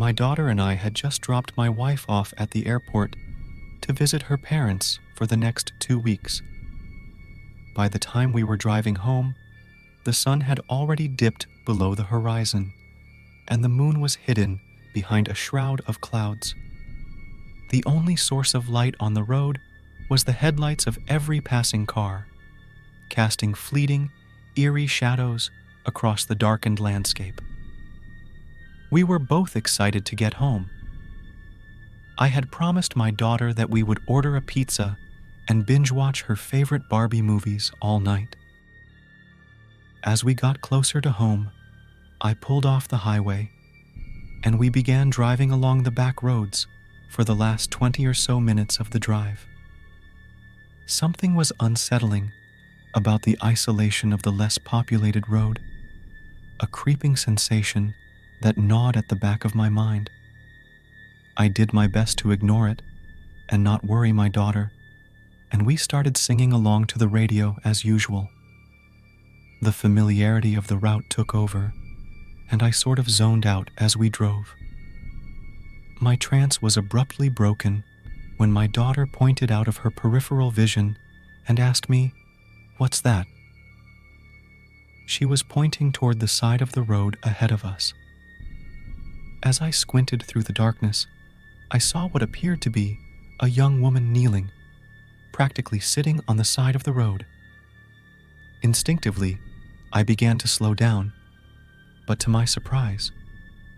My daughter and I had just dropped my wife off at the airport to visit her parents for the next 2 weeks. By the time we were driving home, the sun had already dipped below the horizon, and the moon was hidden behind a shroud of clouds. The only source of light on the road was the headlights of every passing car, casting fleeting, eerie shadows across the darkened landscape. We were both excited to get home. I had promised my daughter that we would order a pizza and binge-watch her favorite Barbie movies all night. As we got closer to home, I pulled off the highway, and we began driving along the back roads for the last 20 or so minutes of the drive. Something was unsettling about the isolation of the less populated road, a creeping sensation that gnawed at the back of my mind. I did my best to ignore it and not worry my daughter, and we started singing along to the radio as usual. The familiarity of the route took over, and I sort of zoned out as we drove. My trance was abruptly broken when my daughter pointed out of her peripheral vision and asked me, "What's that?" She was pointing toward the side of the road ahead of us. As I squinted through the darkness, I saw what appeared to be a young woman kneeling, practically sitting on the side of the road. Instinctively, I began to slow down, but to my surprise,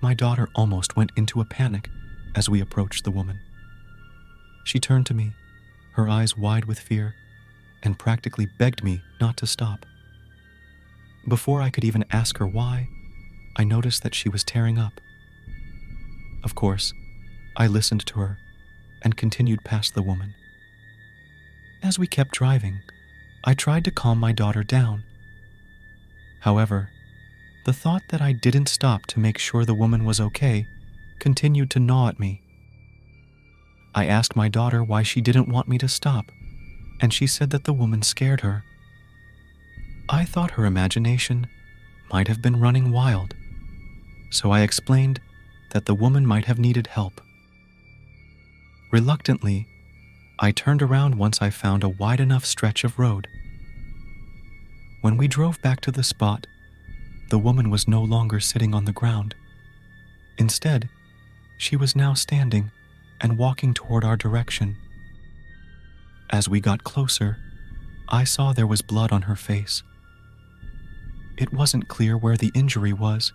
my daughter almost went into a panic as we approached the woman. She turned to me, her eyes wide with fear, and practically begged me not to stop. Before I could even ask her why, I noticed that she was tearing up. Of course, I listened to her and continued past the woman. As we kept driving, I tried to calm my daughter down. However, the thought that I didn't stop to make sure the woman was okay continued to gnaw at me. I asked my daughter why she didn't want me to stop, and she said that the woman scared her. I thought her imagination might have been running wild, so I explained that the woman might have needed help. Reluctantly, I turned around once I found a wide enough stretch of road. When we drove back to the spot, the woman was no longer sitting on the ground. Instead, she was now standing and walking toward our direction. As we got closer, I saw there was blood on her face. It wasn't clear where the injury was.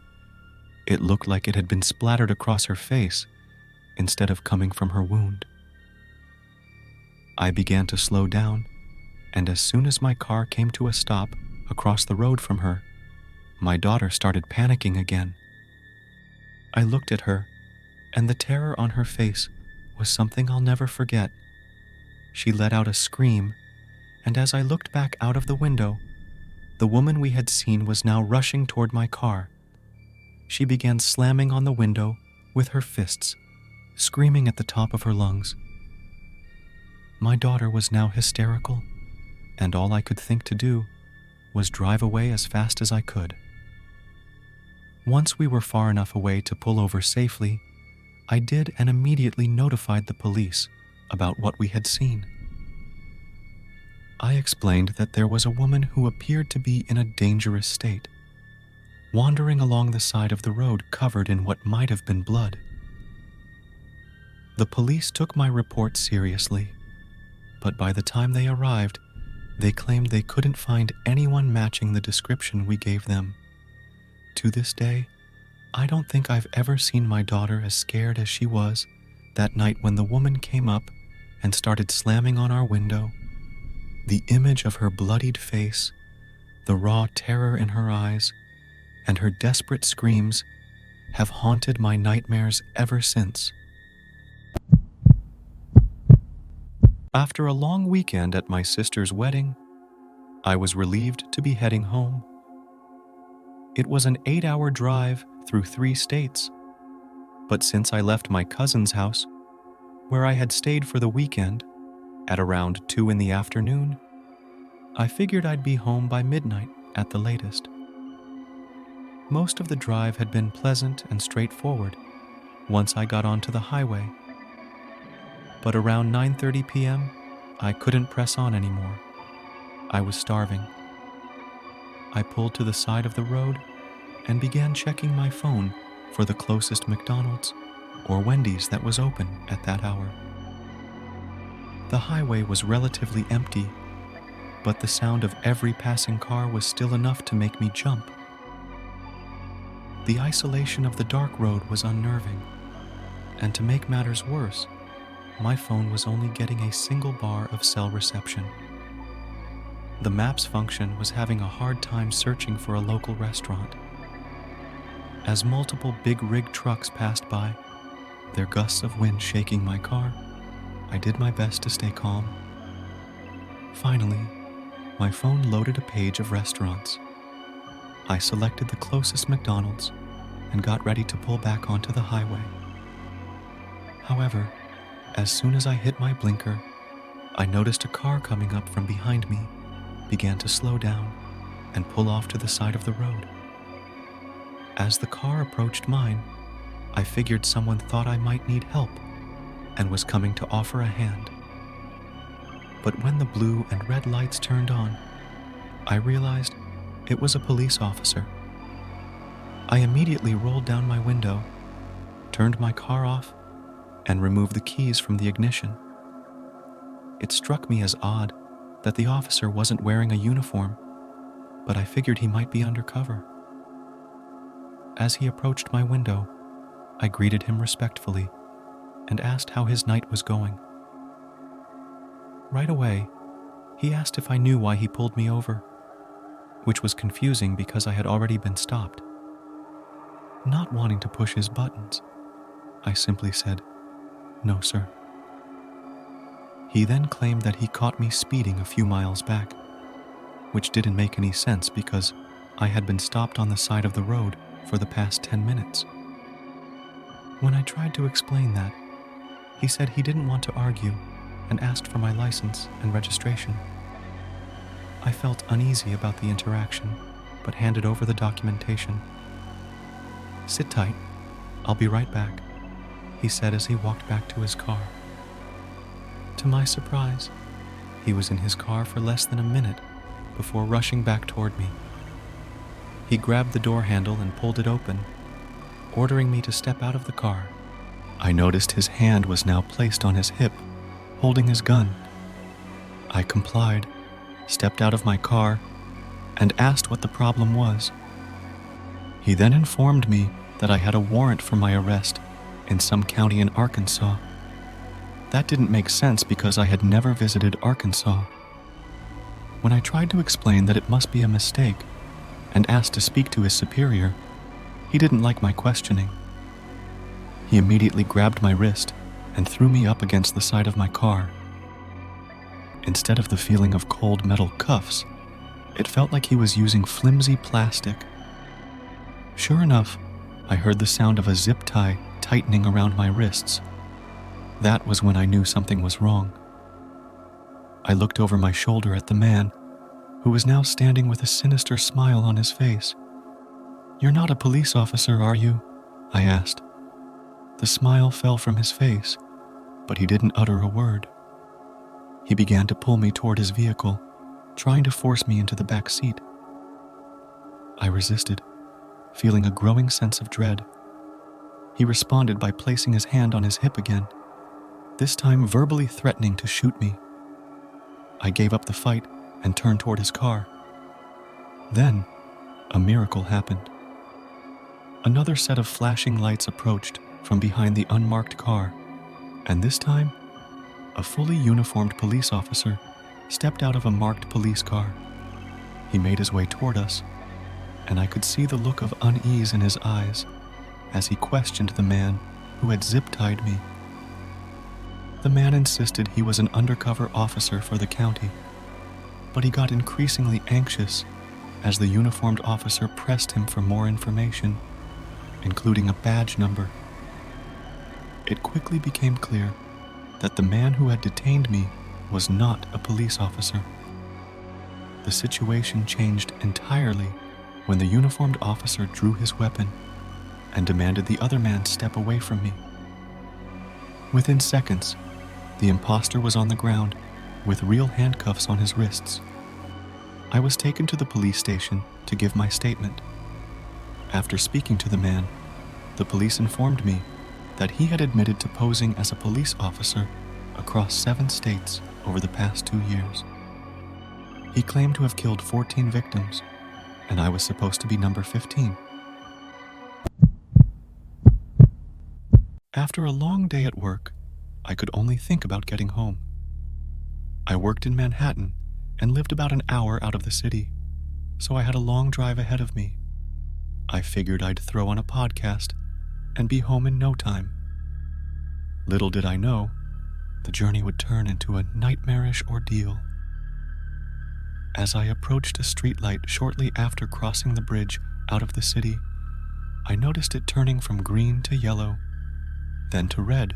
It looked like it had been splattered across her face instead of coming from her wound. I began to slow down, and as soon as my car came to a stop across the road from her, my daughter started panicking again. I looked at her, and the terror on her face was something I'll never forget. She let out a scream, and as I looked back out of the window, the woman we had seen was now rushing toward my car. She began slamming on the window with her fists, screaming at the top of her lungs. My daughter was now hysterical, and all I could think to do was drive away as fast as I could. Once we were far enough away to pull over safely, I did and immediately notified the police about what we had seen. I explained that there was a woman who appeared to be in a dangerous state, wandering along the side of the road covered in what might have been blood. The police took my report seriously, but by the time they arrived, they claimed they couldn't find anyone matching the description we gave them. To this day, I don't think I've ever seen my daughter as scared as she was that night when the woman came up and started slamming on our window. The image of her bloodied face, the raw terror in her eyes, and her desperate screams have haunted my nightmares ever since. After a long weekend at my sister's wedding, I was relieved to be heading home. It was an 8-hour drive through 3 states, but since I left my cousin's house, where I had stayed for the weekend, at around 2 in the afternoon, I figured I'd be home by midnight at the latest. Most of the drive had been pleasant and straightforward, once I got onto the highway. But around 9:30 p.m., I couldn't press on anymore. I was starving. I pulled to the side of the road and began checking my phone for the closest McDonald's or Wendy's that was open at that hour. The highway was relatively empty, but the sound of every passing car was still enough to make me jump. The isolation of the dark road was unnerving, and to make matters worse, my phone was only getting a single bar of cell reception. The maps function was having a hard time searching for a local restaurant. As multiple big rig trucks passed by, their gusts of wind shaking my car, I did my best to stay calm. Finally, my phone loaded a page of restaurants. I selected the closest McDonald's and got ready to pull back onto the highway. However, as soon as I hit my blinker, I noticed a car coming up from behind me began to slow down and pull off to the side of the road. As the car approached mine, I figured someone thought I might need help and was coming to offer a hand. But when the blue and red lights turned on, I realized it was a police officer. I immediately rolled down my window, turned my car off, and removed the keys from the ignition. It struck me as odd that the officer wasn't wearing a uniform, but I figured he might be undercover. As he approached my window, I greeted him respectfully and asked how his night was going. Right away, he asked if I knew why he pulled me over, which was confusing because I had already been stopped. Not wanting to push his buttons, I simply said, "No, sir." He then claimed that he caught me speeding a few miles back, which didn't make any sense because I had been stopped on the side of the road for the past 10 minutes. When I tried to explain that, he said he didn't want to argue and asked for my license and registration. I felt uneasy about the interaction, but handed over the documentation. "Sit tight, I'll be right back," he said as he walked back to his car. To my surprise, he was in his car for less than a minute before rushing back toward me. He grabbed the door handle and pulled it open, ordering me to step out of the car. I noticed his hand was now placed on his hip, holding his gun. I complied, stepped out of my car, and asked what the problem was. He then informed me that I had a warrant for my arrest in some county in Arkansas. That didn't make sense because I had never visited Arkansas. When I tried to explain that it must be a mistake and asked to speak to his superior, he didn't like my questioning. He immediately grabbed my wrist and threw me up against the side of my car. Instead of the feeling of cold metal cuffs, it felt like he was using flimsy plastic. Sure enough, I heard the sound of a zip tie tightening around my wrists. That was when I knew something was wrong. I looked over my shoulder at the man, who was now standing with a sinister smile on his face. "You're not a police officer, are you?" I asked. The smile fell from his face, but he didn't utter a word. He began to pull me toward his vehicle, trying to force me into the back seat. I resisted, feeling a growing sense of dread. He responded by placing his hand on his hip again, this time verbally threatening to shoot me. I gave up the fight and turned toward his car. Then, a miracle happened. Another set of flashing lights approached from behind the unmarked car, and this time, a fully uniformed police officer stepped out of a marked police car. He made his way toward us, and I could see the look of unease in his eyes as he questioned the man who had zip-tied me. The man insisted he was an undercover officer for the county, but he got increasingly anxious as the uniformed officer pressed him for more information, including a badge number. It quickly became clear that the man who had detained me was not a police officer. The situation changed entirely when the uniformed officer drew his weapon and demanded the other man step away from me. Within seconds, the imposter was on the ground with real handcuffs on his wrists. I was taken to the police station to give my statement. After speaking to the man, the police informed me that he had admitted to posing as a police officer across 7 states over the past 2 years. He claimed to have killed 14 victims, and I was supposed to be number 15. After a long day at work, I could only think about getting home. I worked in Manhattan and lived about an hour out of the city, so I had a long drive ahead of me. I figured I'd throw on a podcast and be home in no time. Little did I know, the journey would turn into a nightmarish ordeal. As I approached a streetlight shortly after crossing the bridge out of the city, I noticed it turning from green to yellow, then to red.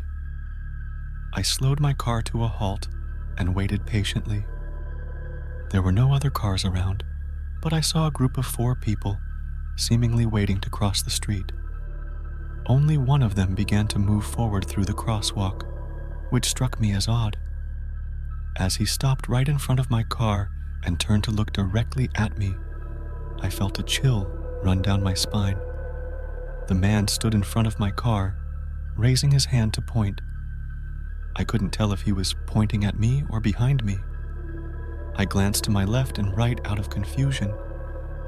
I slowed my car to a halt and waited patiently. There were no other cars around, but I saw a group of 4 people seemingly waiting to cross the street. Only one of them began to move forward through the crosswalk, which struck me as odd. As he stopped right in front of my car and turned to look directly at me, I felt a chill run down my spine. The man stood in front of my car, raising his hand to point. I couldn't tell if he was pointing at me or behind me. I glanced to my left and right out of confusion,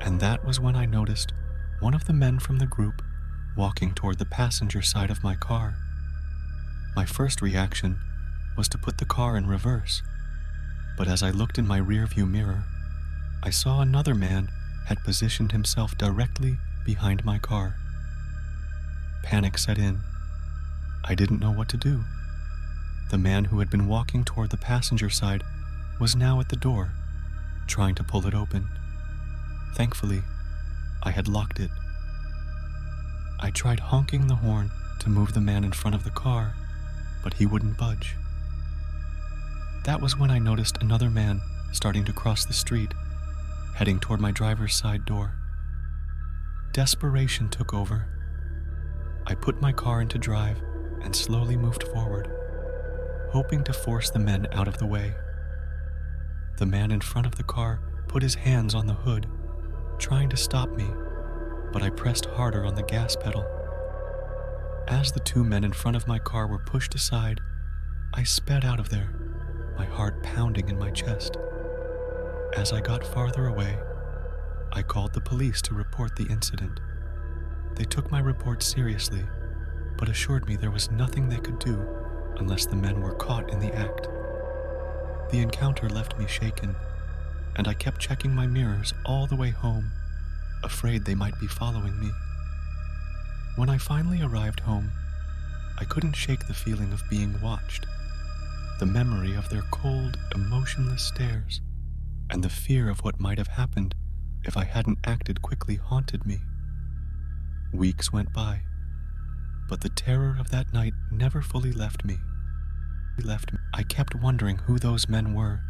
and that was when I noticed one of the men from the group walking toward the passenger side of my car. My first reaction was to put the car in reverse, but as I looked in my rearview mirror, I saw another man had positioned himself directly behind my car. Panic set in. I didn't know what to do. The man who had been walking toward the passenger side was now at the door, trying to pull it open. Thankfully, I had locked it. I tried honking the horn to move the man in front of the car, but he wouldn't budge. That was when I noticed another man starting to cross the street, heading toward my driver's side door. Desperation took over. I put my car into drive and slowly moved forward, hoping to force the men out of the way. The man in front of the car put his hands on the hood, trying to stop me, but I pressed harder on the gas pedal. As the 2 men in front of my car were pushed aside, I sped out of there, my heart pounding in my chest. As I got farther away, I called the police to report the incident. They took my report seriously, but assured me there was nothing they could do unless the men were caught in the act. The encounter left me shaken, and I kept checking my mirrors all the way home, afraid they might be following me. When I finally arrived home, I couldn't shake the feeling of being watched. The memory of their cold, emotionless stares, and the fear of what might have happened if I hadn't acted quickly haunted me. Weeks went by, but the terror of that night never fully left me. I kept wondering who those men were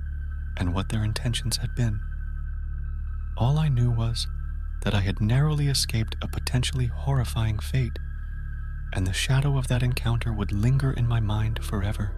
and what their intentions had been. All I knew was that I had narrowly escaped a potentially horrifying fate, and the shadow of that encounter would linger in my mind forever.